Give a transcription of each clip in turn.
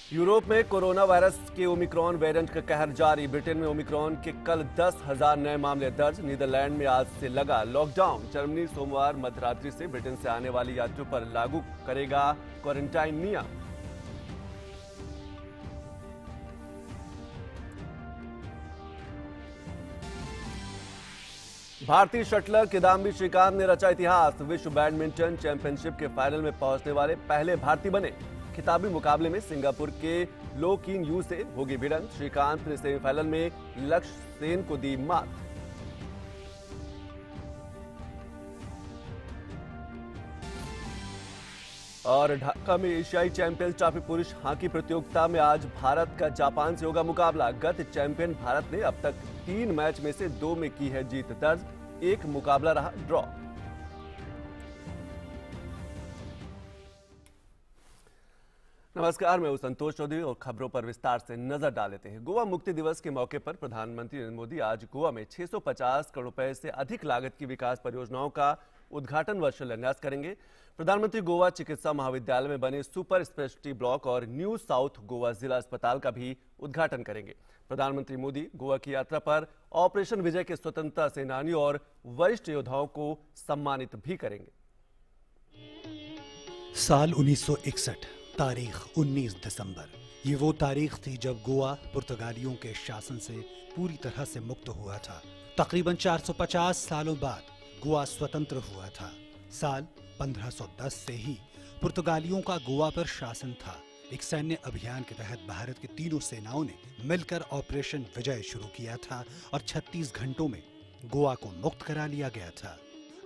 Europe में corona virus के Omicron variant का कहर जारी। ब्रिटेन में ओमिक्रॉन के कल 10,000 नए मामले दर्ज। नीदरलैंड में आज से लगा लॉकडाउन। जर्मनी सोमवार मध्यरात्रि से ब्रिटेन से आने वाली यात्रियों पर लागू करेगा क्वारंटाइन नियम। भारतीय शटलर किदाम्बी श्रीकांत ने रचा इतिहास। विश्व बैडमिंटन चैंपियनशिप के फाइनल में पहुंचने वाले पहले भारतीय बने। खिताबी मुकाबले में सिंगापुर के लो किन यू से होगी भिड़ंत। श्रीकांत ने सेमीफाइनल में लक्ष्य सेन को दी मात। और ढाका में एशियाई चैंपियंस ट्रॉफी पुरुष हॉकी प्रतियोगिता में आज भारत का जापान से होगा मुकाबला। गत चैंपियन भारत ने अब तक 3 मैच में से 2 में की है जीत दर्ज। एक मुकाबला रहा ड्रॉ। नमस्कार, मैं हूं संतोष चौधरी और खबरों पर विस्तार से नजर डाल लेते हैं। गोवा मुक्ति दिवस के मौके पर प्रधानमंत्री नरेंद्र मोदी आज गोवा में 650 करोड़ रुपए से अधिक लागत की विकास परियोजनाओं का उद्घाटन व शिलान्यास करेंगे। प्रधानमंत्री गोवा चिकित्सा महाविद्यालय में बने सुपर स्पेशलिटी ब्लॉक और न्यू साउथ गोवा जिला अस्पताल का भी उद्घाटन करेंगे। प्रधानमंत्री मोदी गोवा की यात्रा पर ऑपरेशन विजय के स्वतंत्रता सेनानियों और वरिष्ठ योद्धाओं को सम्मानित भी करेंगे। साल 1961, तारीख 19 दिसंबर। ये वो तारीख थी जब गोवा पुर्तगालियों के शासन से पूरी तरह से मुक्त हुआ था। तकरीबन 450 सालों बाद गोवा स्वतंत्र हुआ था। साल 1510 से ही पुर्तगालियों का गोवा पर शासन था। एक सैन्य अभियान के तहत भारत की तीनों सेनाओं ने मिलकर ऑपरेशन विजय शुरू किया था और 36 घंटों में गोवा को मुक्त करा लिया गया था।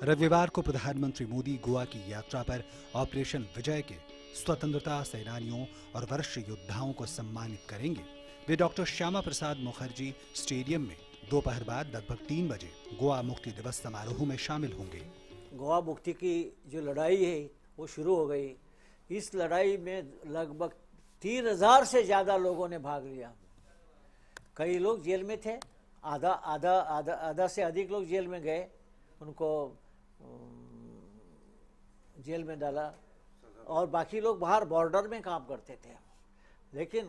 रविवार को प्रधानमंत्री मोदी गोवा की यात्रा पर ऑपरेशन विजय के स्वतंत्रता सेनानियों और वरिष्ठ योद्धाओं को सम्मानित करेंगे। वे डॉक्टर श्यामा प्रसाद मुखर्जी स्टेडियम में दोपहर बाद लगभग 3 बजे गोवा मुक्ति दिवस समारोह में शामिल होंगे। गोवा मुक्ति की जो लड़ाई है वो शुरू हो गई। इस लड़ाई में लगभग 3000 से ज़्यादा लोगों ने भाग लिया। कई लोग जेल में थे, आधा से अधिक लोग जेल में गए, उनको जेल में डाला और बाकी लोग बाहर बॉर्डर में काम करते थे। लेकिन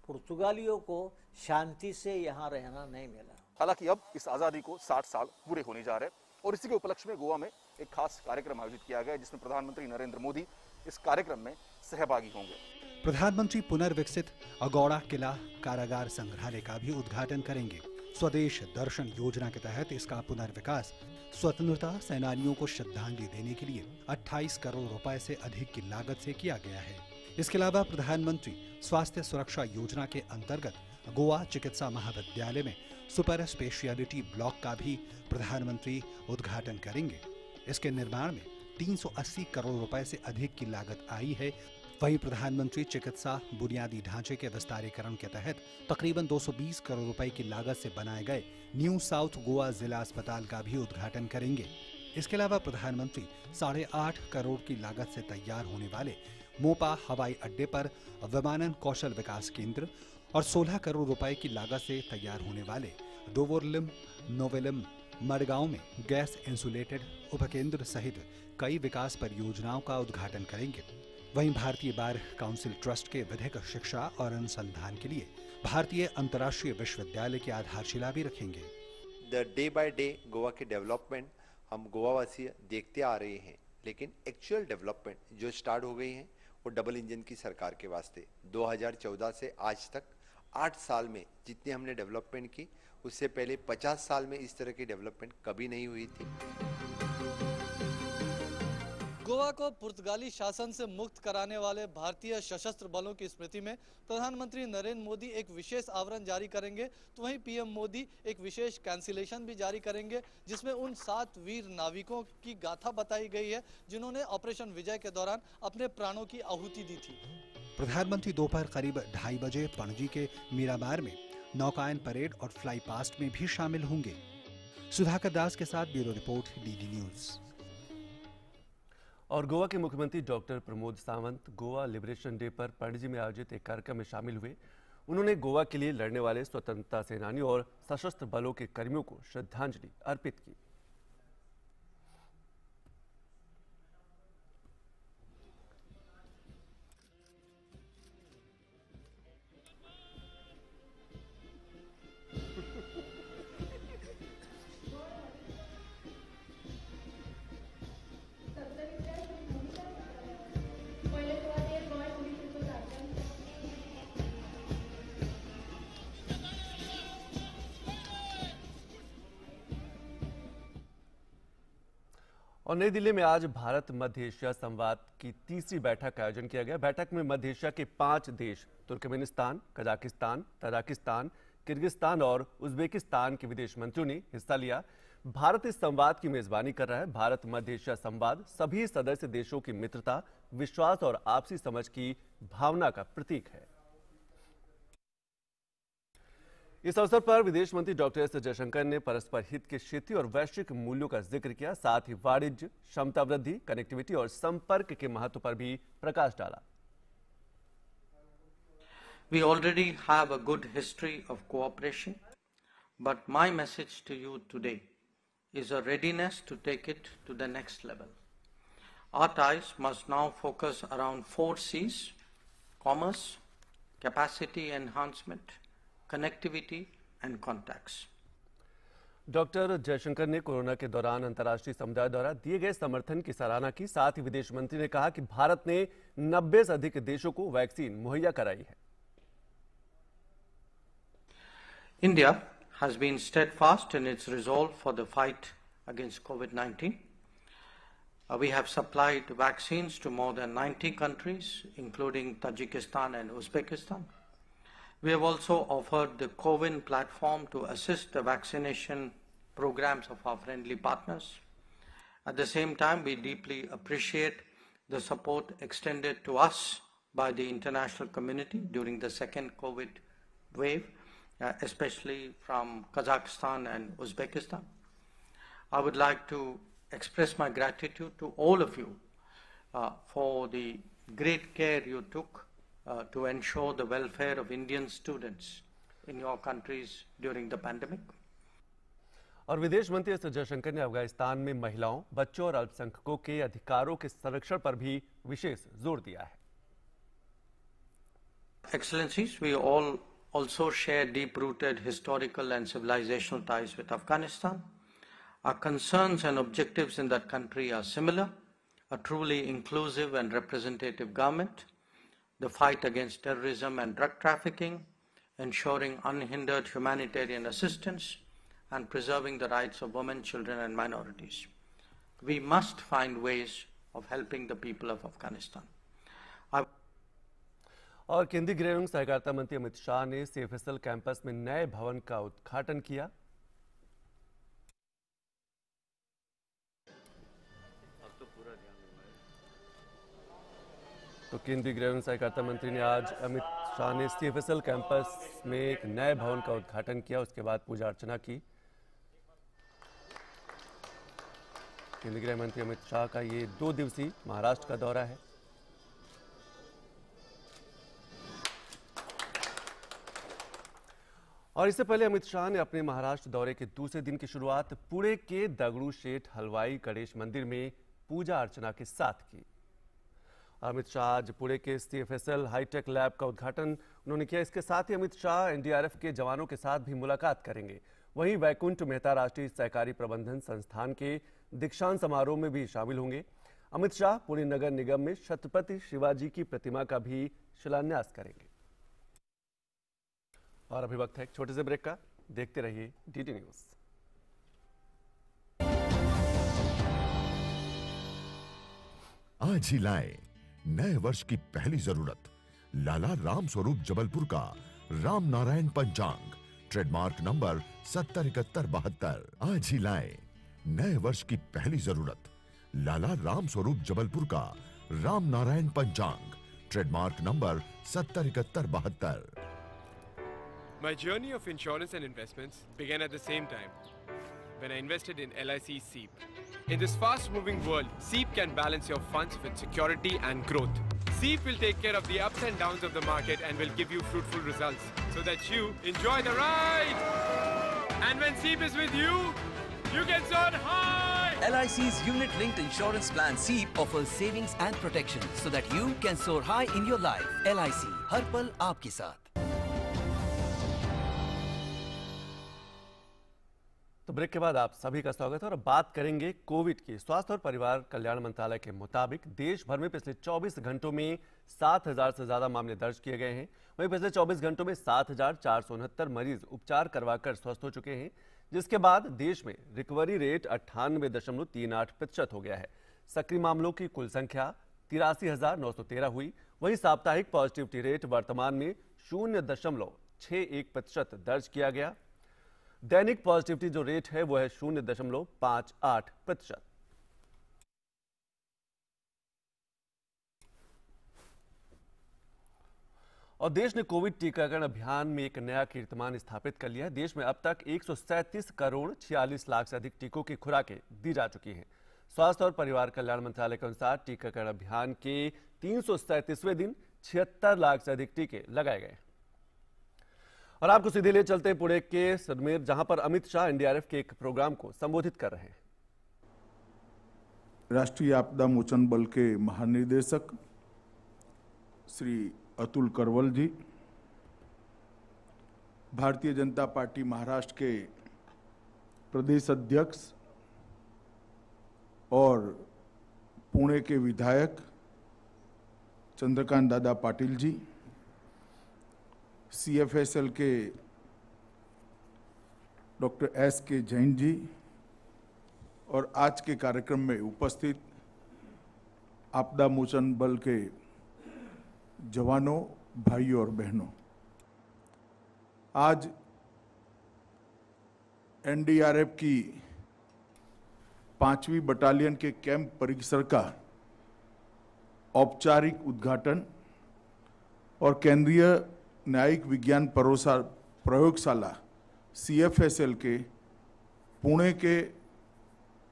पुर्तगालियों को शांति से यहाँ रहना नहीं मिला। हालांकि अब इस आज़ादी को 60 साल पूरे होने जा रहे हैं और इसी के उपलक्ष्य में गोवा में एक खास कार्यक्रम आयोजित किया गया जिसमें प्रधानमंत्री नरेंद्र मोदी इस कार्यक्रम में सहभागी होंगे। प्रधानमंत्री पुनर्विकसित अगौड़ा किला कारागार संग्रहालय का भी उद्घाटन करेंगे। स्वदेश दर्शन योजना के तहत इसका पुनर्विकास स्वतंत्रता सेनानियों को श्रद्धांजलि देने के लिए 28 करोड़ रुपए से अधिक की लागत से किया गया है। इसके अलावा प्रधानमंत्री स्वास्थ्य सुरक्षा योजना के अंतर्गत गोवा चिकित्सा महाविद्यालय में सुपर स्पेशियलिटी ब्लॉक का भी प्रधानमंत्री उद्घाटन करेंगे। इसके निर्माण में 380 करोड़ रुपए से अधिक की लागत आई है। वहीं प्रधानमंत्री चिकित्सा बुनियादी ढांचे के विस्तारीकरण के तहत तकरीबन 220 करोड़ रुपए की लागत से बनाए गए न्यू साउथ गोवा जिला अस्पताल का भी उद्घाटन करेंगे। इसके अलावा प्रधानमंत्री 8.5 करोड़ की लागत से तैयार होने वाले मोपा हवाई अड्डे पर विमानन कौशल विकास केंद्र और 16 करोड़ रुपए की लागत से तैयार होने वाले डोवोरलिम नोवेलिम मडगांव में गैस इंसुलेटेड उपकेंद्र सहित कई विकास परियोजनाओं का उद्घाटन करेंगे। वहीं भारतीय बार काउंसिल ट्रस्ट के विधिक शिक्षा और अनुसंधान के लिए भारतीय अंतर्राष्ट्रीय विश्वविद्यालय की आधारशिला भी रखेंगे। डे बाय डे गोवा के डेवलपमेंट हम गोवावासी देखते आ रहे हैं, लेकिन एक्चुअल डेवलपमेंट जो स्टार्ट हो गई है वो डबल इंजन की सरकार के वास्ते 2014 से आज तक 8 साल में जितनी हमने डेवलपमेंट की उससे पहले 50 साल में इस तरह की डेवलपमेंट कभी नहीं हुई थी। गोवा को पुर्तगाली शासन से मुक्त कराने वाले भारतीय सशस्त्र बलों की स्मृति में प्रधानमंत्री नरेंद्र मोदी एक विशेष आवरण जारी करेंगे, तो वहीं पीएम मोदी एक विशेष कैंसिलेशन भी जारी करेंगे जिसमें उन 7 वीर नाविकों की गाथा बताई गई है जिन्होंने ऑपरेशन विजय के दौरान अपने प्राणों की आहुति दी थी। प्रधानमंत्री दोपहर करीब 2:30 बजे पणजी के मीरामार में नौकायन परेड और फ्लाई पास्ट में भी शामिल होंगे। सुधाकर दास के साथ ब्यूरो रिपोर्ट, डीडी न्यूज। और गोवा के मुख्यमंत्री doctor Pramod Sawant Goa liberation day पर पणजी में आयोजित एक कार्यक्रम में शामिल हुए। उन्होंने गोवा के लिए लड़ने वाले स्वतंत्रता सेनानियों और सशस्त्र बलों के कर्मियों को श्रद्धांजलि अर्पित की। और नई दिल्ली में आज भारत मध्य एशिया संवाद की तीसरी बैठक का आयोजन किया गया। बैठक में मध्य एशिया के 5 देश तुर्कमेनिस्तान, कजाकिस्तान, तजाकिस्तान, किर्गिस्तान और उज्बेकिस्तान के विदेश मंत्रियों ने हिस्सा लिया। भारत इस संवाद की मेजबानी कर रहा है। भारत मध्य एशिया संवाद सभी सदस्य देशों की मित्रता, विश्वास और आपसी समझ की भावना का प्रतीक है। इस अवसर पर विदेश मंत्री डॉक्टर एस जयशंकर ने परस्पर हित के क्षेत्रीय और वैश्विक मूल्यों का जिक्र किया। साथ ही वाणिज्य, क्षमता वृद्धि, कनेक्टिविटी और संपर्क के महत्व पर भी प्रकाश डाला। We already have a good history of cooperation, but my message to you today is a readiness to take it to the next level. Our ties must now focus around 4 C's: commerce, capacity enhancement, connectivity and contacts. Doctor Jaishankar ने corona के दौरान अंतर्राष्ट्रीय समुदाय द्वारा दिए गए समर्थन की सराहना की। साथ ही विदेश मंत्री ने कहा कि भारत ने 90 से अधिक देशों को वैक्सीन मुहैया कराई है। India has been steadfast in its resolve for the fight against COVID-19. We have supplied vaccines to more than 90 countries, including Tajikistan and Uzbekistan. We have also offered the CoWIN platform to assist the vaccination programs of our friendly partners. At the same time, we deeply appreciate the support extended to us by the international community during the second COVID wave, especially from Kazakhstan and Uzbekistan. I would like to express my gratitude to all of you for the great care you took to ensure the welfare of Indian students in your countries during the pandemic. और विदेश मंत्री S Jaishankar ने अफगानिस्तान में महिलाओं, बच्चों और अल्पसंख्यकों के अधिकारों के संरक्षण पर भी विशेष जोर दिया है। Excellencies, we all also share deep-rooted historical and civilizational ties with Afghanistan. Our concerns and objectives in that country are similar: a truly inclusive and representative government, the fight against terrorism and drug trafficking, ensuring unhindered humanitarian assistance, and preserving the rights of women, children, and minorities. We must find ways of helping the people of Afghanistan. और केंद्रीय गृह एवं सहकारिता मंत्री अमित शाह ने CFSL campus में नए भवन का उद्घाटन किया। तो केंद्रीय गृह एवं सहकारिता मंत्री ने आज अमित शाह ने सीएफएसएल कैंपस में एक नए भवन का उद्घाटन किया। उसके बाद पूजा अर्चना की। केंद्रीय गृह मंत्री अमित शाह का ये 2 दिवसीय महाराष्ट्र का दौरा है। और इससे पहले अमित शाह ने अपने महाराष्ट्र दौरे के दूसरे दिन की शुरुआत पुणे के दगड़ूशेठ हलवाई गणेश मंदिर में पूजा अर्चना के साथ की। अमित शाह आज पुणे के सीएफएसएल हाईटेक लैब का उद्घाटन उन्होंने किया। इसके साथ ही अमित शाह एनडीआरएफ के जवानों के साथ भी मुलाकात करेंगे। वहीं वैकुंठ मेहता राष्ट्रीय सहकारी प्रबंधन संस्थान के दीक्षांत समारोह में भी शामिल होंगे। अमित शाह पुणे नगर निगम में छत्रपति शिवाजी की प्रतिमा का भी शिलान्यास करेंगे। और अभी वक्त है एक छोटे से ब्रेक का। देखते रहिए डीडी न्यूज। आज ही लाए नए वर्ष की पहली जरूरत लाला राम स्वरूप जबलपुर का राम नारायण पंचांग, ट्रेडमार्क नंबर 707172। आज ही लाए नए वर्ष की पहली जरूरत लाला राम स्वरूप जबलपुर का राम नारायण पंचांग, trademark number 707172। My journey of insurance and investments began at the same time when I invested in LIC SEEP. In this fast-moving world, SEEP can balance your funds with security and growth. SEEP will take care of the ups and downs of the market and will give you fruitful results so that you enjoy the ride. And when SEEP is with you, you can soar high. LIC's unit-linked insurance plan SEEP offers savings and protection so that you can soar high in your life. LIC, हर पल आपके साथ। तो break के बाद आप सभी का स्वागत है और अब बात करेंगे कोविड की। स्वास्थ्य और परिवार कल्याण मंत्रालय के मुताबिक देश भर में पिछले 24 घंटों में 7,000 से ज्यादा मामले दर्ज किए गए हैं। वहीं पिछले 24 घंटों में 7,469 मरीज उपचार करवाकर स्वस्थ हो चुके हैं, जिसके बाद देश में रिकवरी रेट 98.38% हो गया है। सक्रिय मामलों की कुल संख्या 83,913 हुई। वहीं साप्ताहिक पॉजिटिविटी रेट वर्तमान में 0.61% दर्ज किया गया। दैनिक पॉजिटिविटी जो रेट है वो है 0.58%। और देश ने कोविड टीकाकरण अभियान में एक नया कीर्तिमान स्थापित कर लिया है। देश में अब तक 137 करोड़ 46 लाख से अधिक टीकों की खुराकें दी जा चुकी हैं। स्वास्थ्य और परिवार कल्याण मंत्रालय के अनुसार टीकाकरण अभियान के 337वें दिन 76 लाख से अधिक टीके लगाए गए। और आपको सीधे ले चलते हैं पुणे के सदमेर, जहां पर अमित शाह एनडीआरएफ के एक प्रोग्राम को संबोधित कर रहे हैं। राष्ट्रीय आपदा मोचन बल के महानिदेशक श्री अतुल करवल जी, भारतीय जनता पार्टी महाराष्ट्र के प्रदेश अध्यक्ष और पुणे के विधायक चंद्रकांत दादा पाटिल जी, सीएफएसएल के डॉक्टर एस.के. जैन जी और आज के कार्यक्रम में उपस्थित आपदा मोचन बल के जवानों, भाइयों और बहनों, आज एनडीआरएफ की 5वीं बटालियन के कैंप परिसर का औपचारिक उद्घाटन और केंद्रीय न्यायिक विज्ञान प्रयोगशाला सीएफएसएल के पुणे के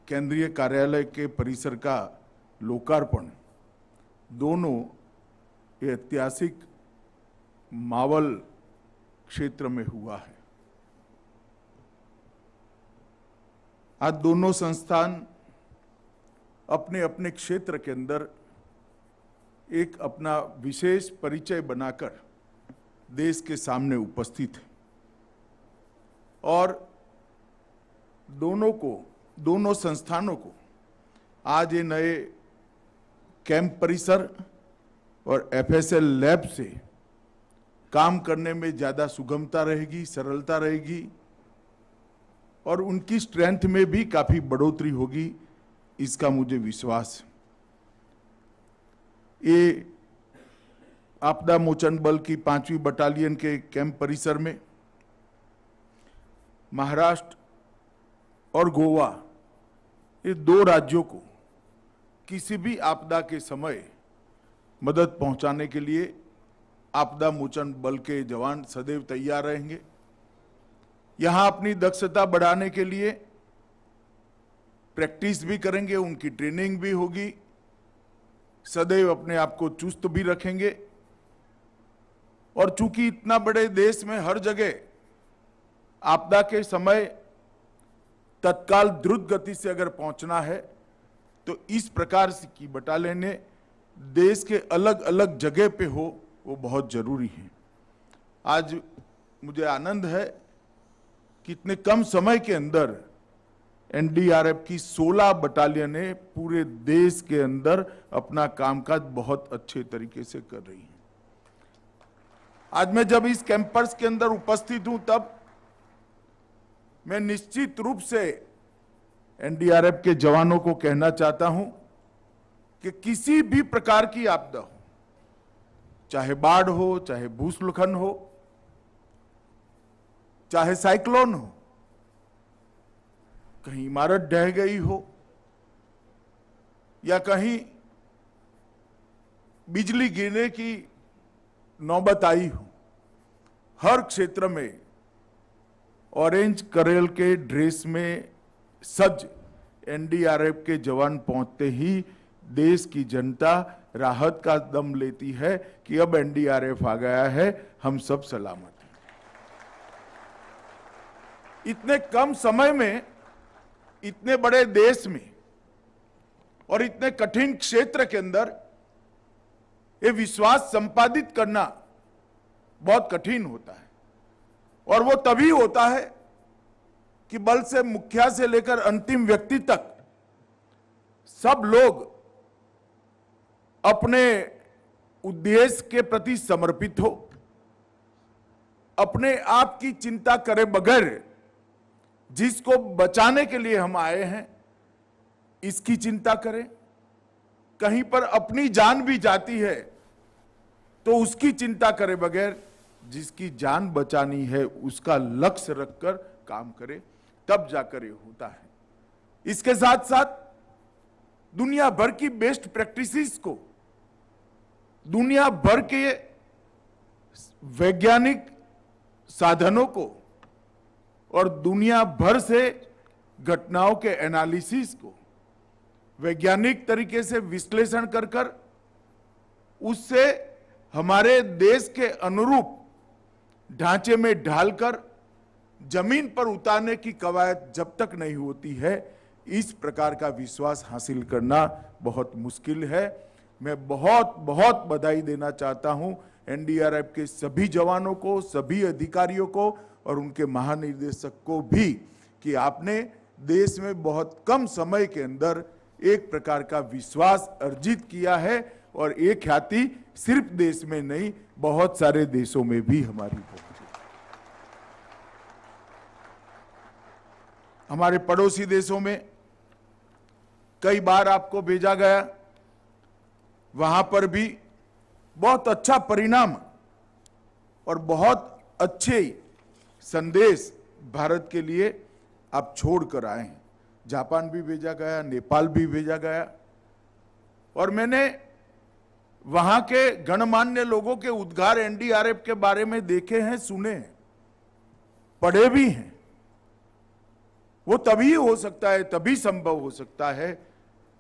केंद्रीय कार्यालय के परिसर का लोकार्पण दोनों ऐतिहासिक मावल क्षेत्र में हुआ है। आज दोनों संस्थान अपने अपने क्षेत्र के अंदर एक अपना विशेष परिचय बनाकर देश के सामने उपस्थित है और दोनों संस्थानों को आज ये नए कैंप परिसर और एफएसएल लैब से काम करने में ज़्यादा सुगमता रहेगी, सरलता रहेगी और उनकी स्ट्रेंथ में भी काफ़ी बढ़ोतरी होगी, इसका मुझे विश्वास है। ये आपदा मोचन बल की 5वीं बटालियन के कैंप परिसर में महाराष्ट्र और गोवा, ये दो राज्यों को किसी भी आपदा के समय मदद पहुंचाने के लिए आपदा मोचन बल के जवान सदैव तैयार रहेंगे। यहां अपनी दक्षता बढ़ाने के लिए प्रैक्टिस भी करेंगे, उनकी ट्रेनिंग भी होगी, सदैव अपने आप को चुस्त भी रखेंगे। और चूंकि इतना बड़े देश में हर जगह आपदा के समय तत्काल द्रुत गति से अगर पहुंचना है तो इस प्रकार की बटालियन देश के अलग अलग जगह पे हो, वो बहुत जरूरी है। आज मुझे आनंद है कि इतने कम समय के अंदर एनडीआरएफ की 16 बटालियनें पूरे देश के अंदर अपना कामकाज बहुत अच्छे तरीके से कर रही हैं। आज मैं जब इस कैंपस के अंदर उपस्थित हूं तब मैं निश्चित रूप से एनडीआरएफ के जवानों को कहना चाहता हूं कि किसी भी प्रकार की आपदा हो, चाहे बाढ़ हो, चाहे भूस्खलन हो, चाहे साइक्लोन हो, कहीं इमारत ढह गई हो या कहीं बिजली गिरने की नौबत आई हो, हर क्षेत्र में ऑरेंज करेल के ड्रेस में सज्ज एनडीआरएफ के जवान पहुंचते ही देश की जनता राहत का दम लेती है कि अब एनडीआरएफ आ गया है, हम सब सलामत हैं। इतने कम समय में, इतने बड़े देश में और इतने कठिन क्षेत्र के अंदर ये विश्वास संपादित करना बहुत कठिन होता है और वो तभी होता है कि बल से मुखिया से लेकर अंतिम व्यक्ति तक सब लोग अपने उद्देश्य के प्रति समर्पित हो, अपने आप की चिंता करे बगैर जिसको बचाने के लिए हम आए हैं इसकी चिंता करें। कहीं पर अपनी जान भी जाती है तो उसकी चिंता करे बगैर जिसकी जान बचानी है उसका लक्ष्य रखकर काम करे, तब जाकर ये होता है। इसके साथ साथ दुनिया भर की बेस्ट प्रैक्टिसेस को, दुनिया भर के वैज्ञानिक साधनों को और दुनिया भर से घटनाओं के एनालिसिस को वैज्ञानिक तरीके से विश्लेषण कर उससे हमारे देश के अनुरूप ढांचे में ढालकर जमीन पर उतारने की कवायद जब तक नहीं होती है, इस प्रकार का विश्वास हासिल करना बहुत मुश्किल है। मैं बहुत बहुत बधाई देना चाहता हूं एनडीआरएफ के सभी जवानों को, सभी अधिकारियों को और उनके महानिदेशक को भी कि आपने देश में बहुत कम समय के अंदर एक प्रकार का विश्वास अर्जित किया है और ये ख्याति सिर्फ देश में नहीं बहुत सारे देशों में भी हमारी पहुंची। हमारे पड़ोसी देशों में कई बार आपको भेजा गया, वहां पर भी बहुत अच्छा परिणाम और बहुत अच्छे संदेश भारत के लिए आप छोड़कर आए हैं। जापान भी भेजा गया, नेपाल भी भेजा गया और मैंने वहां के गणमान्य लोगों के उद्गार एनडीआरएफ के बारे में देखे हैं, सुने हैं, पढ़े भी हैं। वो तभी हो सकता है, तभी संभव हो सकता है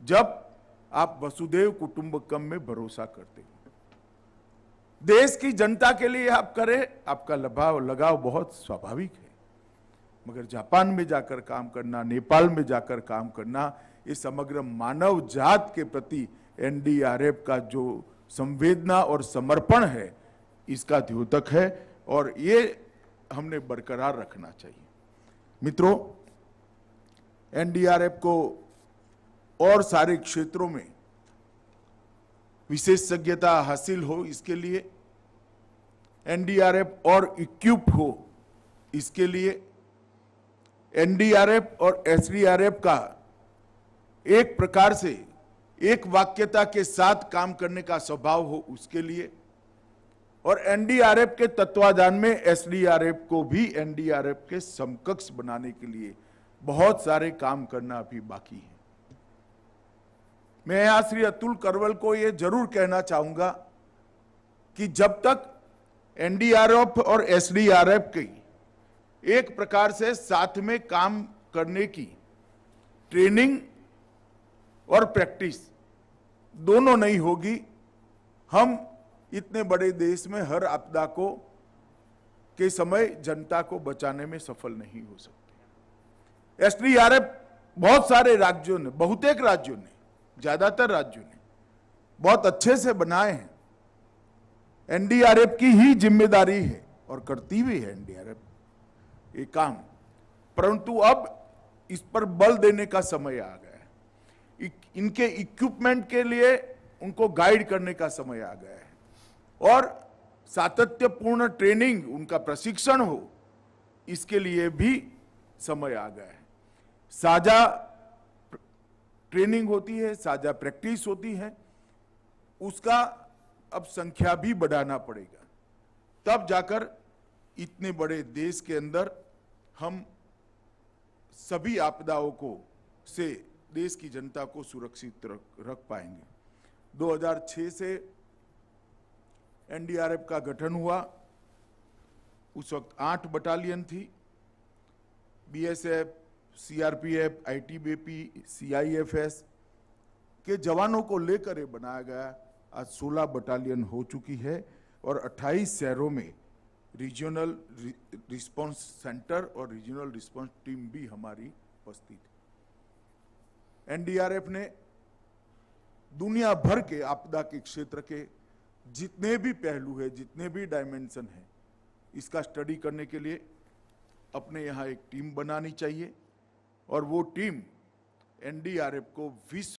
जब आप वसुधैव कुटुंबकम में भरोसा करते हो। देश की जनता के लिए आप करें, आपका लगाव बहुत स्वाभाविक है, मगर जापान में जाकर काम करना, नेपाल में जाकर काम करना, ये समग्र मानव जात के प्रति एनडीआरएफ का जो संवेदना और समर्पण है इसका द्योतक है और ये हमने बरकरार रखना चाहिए। मित्रों, एनडीआरएफ को और सारे क्षेत्रों में विशेषज्ञता हासिल हो, इसके लिए एनडीआरएफ और इक्विप हो, इसके लिए एनडीआरएफ और एसडीआरएफ का एक प्रकार से एक वाक्यता के साथ काम करने का स्वभाव हो, उसके लिए और एनडीआरएफ के तत्वाधान में एसडीआरएफ को भी एनडीआरएफ के समकक्ष बनाने के लिए बहुत सारे काम करना अभी बाकी है। मैं यहां श्री अतुल करवल को यह जरूर कहना चाहूंगा कि जब तक एनडीआरएफ और एसडीआरएफ की एक प्रकार से साथ में काम करने की ट्रेनिंग और प्रैक्टिस दोनों नहीं होगी, हम इतने बड़े देश में हर आपदा को के समय जनता को बचाने में सफल नहीं हो सकते। एसडीआरएफ बहुत सारे राज्यों ने, बहुतेक राज्यों ने, ज्यादातर राज्यों ने बहुत अच्छे से बनाए हैं। एनडीआरएफ की ही जिम्मेदारी है और करती भी है एनडीआरएफ ये काम, परंतु अब इस पर बल देने का समय आ गया है। इनके इक्विपमेंट के लिए उनको गाइड करने का समय आ गया है और सातत्यपूर्ण ट्रेनिंग, उनका प्रशिक्षण हो, इसके लिए भी समय आ गया है। साझा ट्रेनिंग होती है, साझा प्रैक्टिस होती है, उसका अब संख्या भी बढ़ाना पड़ेगा, तब जाकर इतने बड़े देश के अंदर हम सभी आपदाओं को से देश की जनता को सुरक्षित रख पाएंगे। 2006 से एनडीआरएफ का गठन हुआ, उस वक्त 8 बटालियन थी। बीएसएफ, सीआरपीएफ, आईटीबीपी, सीआईएफएस के जवानों को लेकर ये बनाया गया। आज 16 बटालियन हो चुकी है और 28 शहरों में रीजनल रिस्पांस सेंटर और रीजनल रिस्पांस टीम भी हमारी उपस्थित है। एनडीआरएफ ने दुनिया भर के आपदा के क्षेत्र के जितने भी पहलू है, जितने भी डायमेंशन है, इसका स्टडी करने के लिए अपने यहाँ एक टीम बनानी चाहिए और वो टीम एनडीआरएफ को विश्व